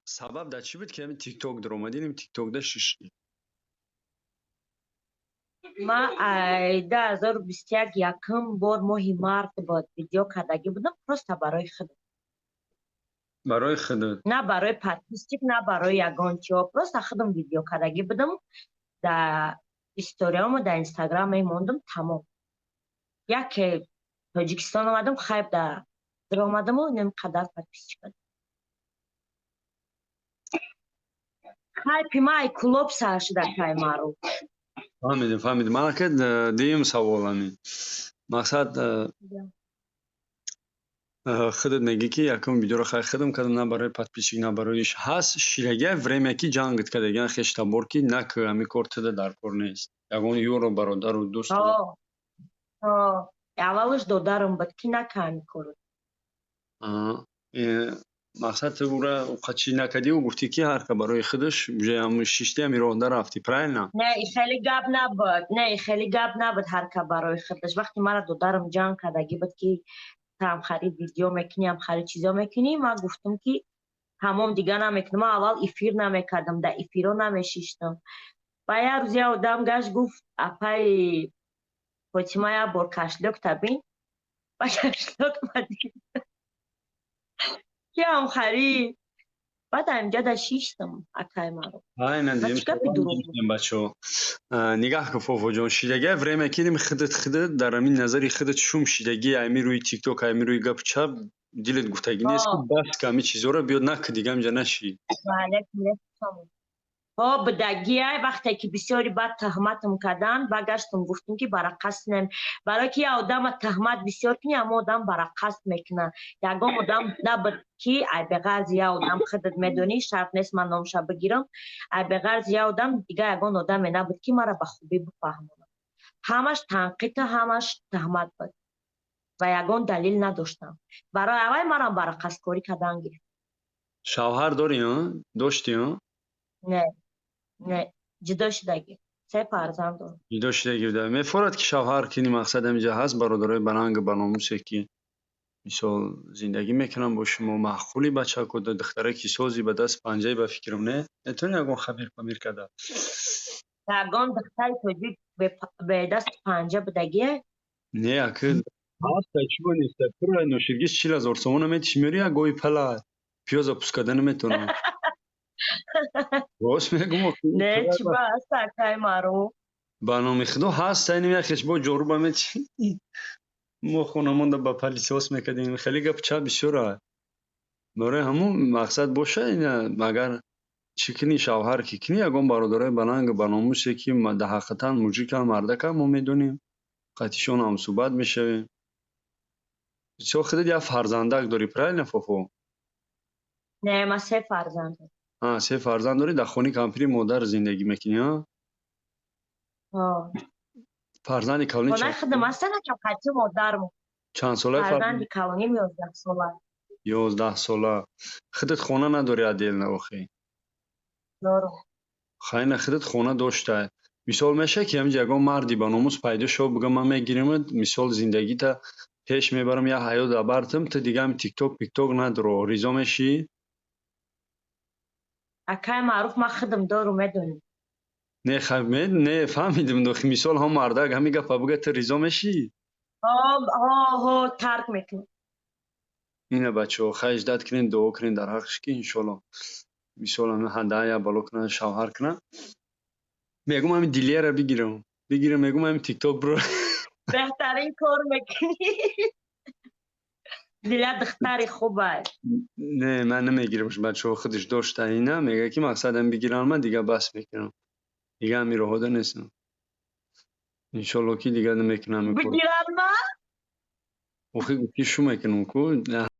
سبب در چی بود که همین تیک توک در اومدین؟ تیک توک در شش من 2021 یکم بار ماهی مارت بود ویدیو کردگی بودم просто برای خودم. برای خودت؟ نه برای پادکستیک نه برای یگان چیو، просто خودم ویدیو کردگی بودم در استوریامو در اینستاگرام موندم تمام. یک تاجیکستان اومدم خیب در اومدم و نمیقدر پادکستیک کردم. خیلی مای کلوب سرش در کایمارو. فهمیدم. من که دیم سوالمی. مقصد خودت میگی که یکم ویدیو رو خیلی خودم کردم، نه برای پادپیچیک نه برایش هست شیرگی время کی جنگت کرده گن خیش تبور کی نه که همی کورته در کور نیست یگون یورو برادر و دوست اولش دادرم بود کی نکنی کرد. مقصد تو برای خچی نکدی و گفتی که هر که برای خودش بجای همون شیشتی همی راه در رفتی پرایل نه؟ نه خیلی گپ نبود، نه خیلی گپ نبود هر که برای خودش. وقتی مرا دادرم جنگ کردگی بود که هم خرید ویدیو میکنی هم خرید چیزا میکنی، من گفتم که تمام دیگه نمیکنم. من اول افیر نمیکردم، در افیرو نمیشیشتم. و یه روز یه آدم گشت گفت اپای فاطمه یا بار کشلوک تبین و کشلوک مدید که هم خرید. بعد اینجا در شیشتم اکای مرو. نه دیم دروغ بچه نگاه که فوفو جان شیدگی время کنیم خودت در همین نظری خودت شوم شیدگی امی روی تیک توک امی روی گپ چپ دیلت گفتگی نیست که بس که همی چیزا رو بیاد نک دیگه همجا نشی. بله بدگی وقتی که بسیاری بد تهمتم کردن برگشتم گفتم که برای قصد برای که آدم تهمت بسیار کنی اما آدم برای قصد میکنه. یگام آدم نبود که ای به غرض یه آدم خودت میدونی شرط نیست من نامش بگیرم، ای به غرض یه آدم دیگه یگان آدم نبود که مرا به خوبی بفهمونه. همش تنقیط همش تهمت بود و یگان دلیل نداشتم. برای اول مرا برای قصد کاری کردن گرفت. شوهر داری ها؟ داشتی ها؟ نه جدا شدگی 3 فرزند دارم. جدا شدگی بوده میفورد که شوهر کنی مقصد همینجا هست برادرای بنانگ بناموسه که مثال زندگی میکنم با شما معقولی بچه کده دختره که سازی به دست پنجه به فکرم نه نتونی اگون خمیر پمیر کرده یگان دختر توجید به دست پنجه بدگیه نه اکر هست چیو نیست پر نوشیدگیش 40,000 سومون میتیش میری اگوی پلا پیاز پوسکاده نمیتونم راست میگم نه چی با سرکای مارو برنامه خدا هست اینم یکیش با جورو با میتی ما خونمون با پلیسوس میکردیم خیلی گپ چا بسیاره برای همون مقصد باشه این مگر چکنی شوهر کی کنی اگم برادرای بنانگ بناموسه که ده حقیقتا موجیکا مردکا ما میدونیم قطیشون هم صحبت میشویم چه خودت یا فرزندک داری پرای نفوفو نه ما 3 فرزند دارم. 3 فرزند داری در خونی کمپری مادر زندگی میکنی ها فرزند کلانی خونه خودم هستن که قطعی مادرم چند ساله فرزند کلانی 11 ساله 11 ساله خودت خونه نداری عدل نوخی دارم. خیلی خودت خونه داشته مثال میشه که همینجا اگه مردی با ناموس پیدا شو بگم من میگیرم مثال زندگی تا پیش میبرم یا حیات دبرتم تا دیگه هم تیک توک پیک توک ندارو ریزا میشی اکای معروف ما خودم دارم میدونی نه خمید نه فهمیدم دو مثال هم مردک همین گپ بگه تو ریزا میشی ترک میکنم. اینه بچه خیش داد کنین دعا کنین در حقش که انشالله مثال هم هدایه بالا کنه شوهر کنه میگم همین دیلیه را بگیرم میگم همین تیک توک برو بهترین کار میکنی دیله دختری خوبه نه من نمیگیرمش بچه خودش داشته اینه میگه که مقصدم بگیرم من دیگه بس میکنم دیگه همی رو هده نیستم انشالله که دیگه نمیکنم بگیرم من اوخی گفتی شو میکنم کو